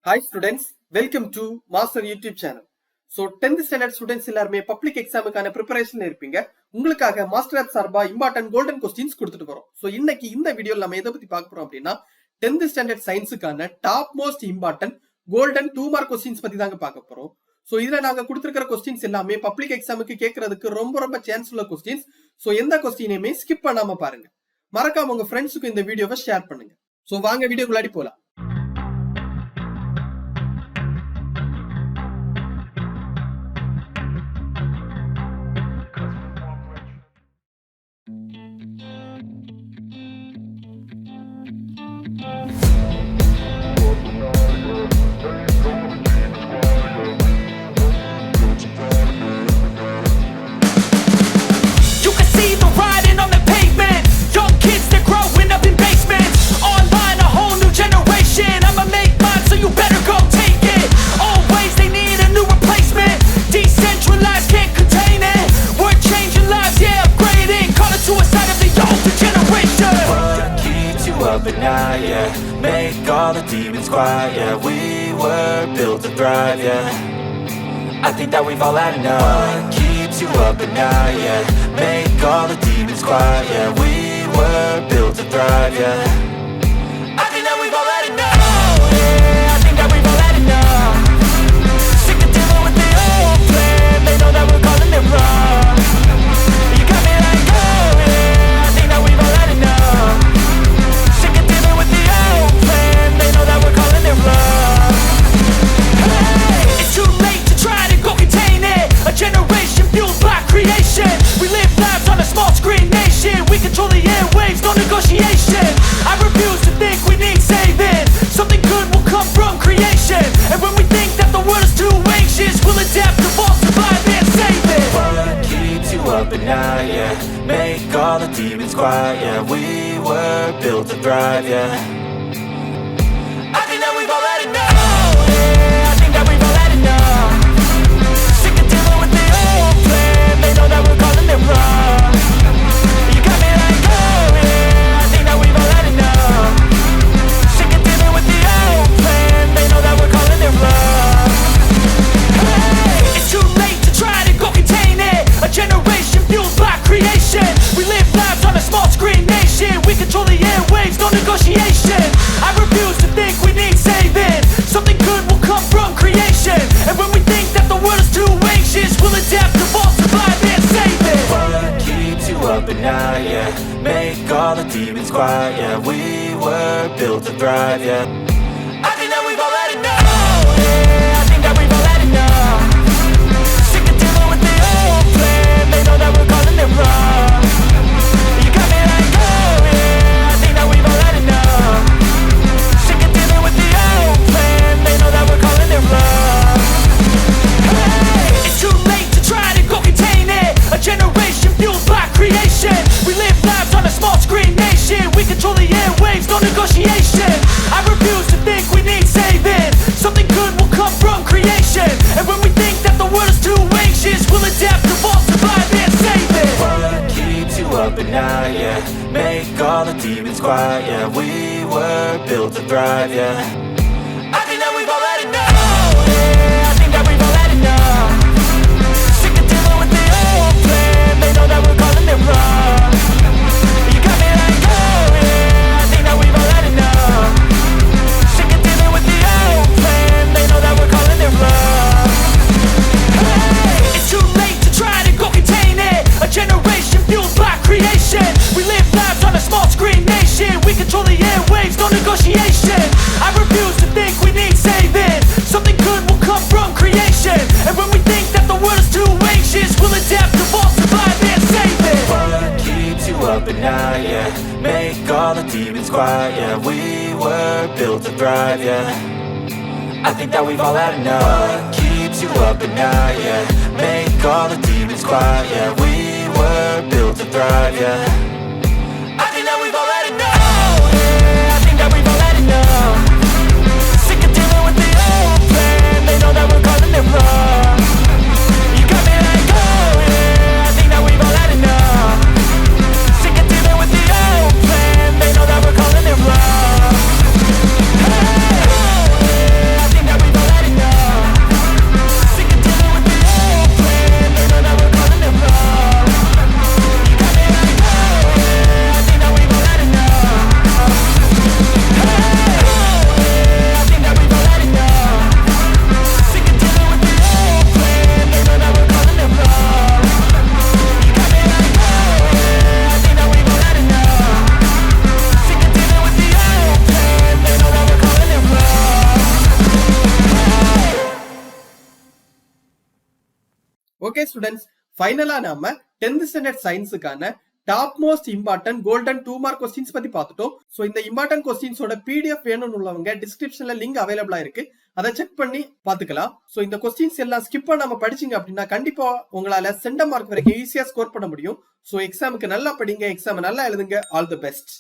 Hi students, welcome to Master YouTube channel. So 10th standard students எல்லாருமே public எக்ஸாமுக்கான ப்ரிப்பரேஷன்ல இருப்பீங்க. உங்களுக்காக master of சார்பா important golden questions கொடுத்துட்டு வரோம். ஸோ இன்னைக்கு இந்த வீடியோல நம்ம எதை பத்தி பார்க்க போறோம் அப்படின்னா 10th ஸ்டாண்டர்ட் சயின்ஸுக்கான top most important golden 2 mark questions பத்தி தாங்க பார்க்க போறோம். ஸோ இதுல நாங்க கொடுத்துருக்கிற கொஸ்டின்ஸ் எல்லாமே பப்ளிக் எக்ஸாமுக்கு கேட்கறதுக்கு ரொம்ப சான்ஸ் உள்ள கொஸ்டின்ஸ். ஸோ எந்த கொஸ்டினையுமே ஸ்கிப் பண்ணாம பாருங்க. மறக்காம உங்க ஃப்ரெண்ட்ஸுக்கு இந்த வீடியோவை ஷேர் பண்ணுங்க. ஸோ வாங்க வீடியோக்குள்ளாடி போலாம். At night, yeah. Make all the demons quiet, yeah. We were built to thrive, yeah. I think that we've all had enough. What keeps you up at night, yeah. Make all the demons quiet, yeah. We were built to thrive, yeah. I think that we've all had enough. Yeah, I think that we've all had enough. Sick of dealing with the old plan. They know that we're calling it wrong. You got me like, oh yeah. I think that we've all had enough. They know that we're calling it love. Hey, it's too late to try to go contain it. A generation fueled by creation. We live lives on a small screen nation. We control the airwaves, no negotiation. I refuse to think we need saving. Something good will come from creation. And when we think that the world is too anxious, we'll adapt, evolve, survive and save it. What keeps you up at night, yeah. Make all the demons quiet, yeah. We were built to thrive, yeah. Make all the demons quiet, yeah. We were built to thrive, yeah. I think that we've all had enough. Yeah, I think that we've all had enough. Sick of dealing with the old plan. They know that we're calling it wrong. You got me like, oh yeah. I think that we've all had enough. Sick of dealing with the old plan. They know that we're calling it wrong. Hey, it's too late to try to go contain it. A generation fueled by creation. We live lives on a small screen nation. We control the airwaves, no negotiation. I refuse to think we need saving. Something good will come from creation. And when we think that the world is too anxious, we'll adapt, evolve, survive and save it. What keeps you up at night, yeah. Make all the demons quiet, yeah. We were built to thrive, yeah. I think that we've all had enough. Yeah, I think that we've all had enough. Sick of dealing with the old plan. They know that we're calling it wrong. You got me like, oh yeah. I think that we've all had enough. Sick of dealing with the old plan. They know that we're calling it wrong. Hey, it's too late to try to go contain it. A generation fueled by creation. We live lives on a small screen nation. We control the airwaves, no negotiation. I refuse to think we need saving. Something good will come from creation. And when we think that the world is too anxious, we'll adapt, evolve, survive and save it. What keeps you up at night, yeah. Make all the demons quiet, yeah. We were built to thrive, yeah. I think that we've all had enough. What keeps you up at night, yeah. Make all the demons quiet, yeah. We were built to thrive, yeah. I think that we've all had enough. Yeah, I think that we've all had enough. Sick of dealing with the old plan. They know that we're calling it wrong. You got me like, oh yeah. I think that we've all had enough. Sick of dealing with the old plan. They know that we're calling it wrong. Hey, oh yeah. I think okay students, ஃபைனலா நாம 10th standard சயின்ஸுக்கான top most important golden 2 mark questions பத்தி பார்த்துட்டோம். So இந்த important கொஸ்டின்ஸோட PDF வேணும்னு உள்ளவங்க டிஸ்கிரிப்ஷன்ல link அவைலபிளா இருக்கு, அதை செக் பண்ணி பாத்துக்கலாம். சோ இந்த கொஸ்டின்ஸ் எல்லாம் ஸ்கிப் பண்ணாம படிச்சீங்க அப்படின்னா கண்டிப்பா உங்களால சென்டம் மார்க் வரைக்கும் ஈஸியா ஸ்கோர் பண்ண முடியும். சோ எக்ஸாமுக்கு நல்லா படிங்க, எக்ஸாம் நல்லா எழுதுங்க. All the best.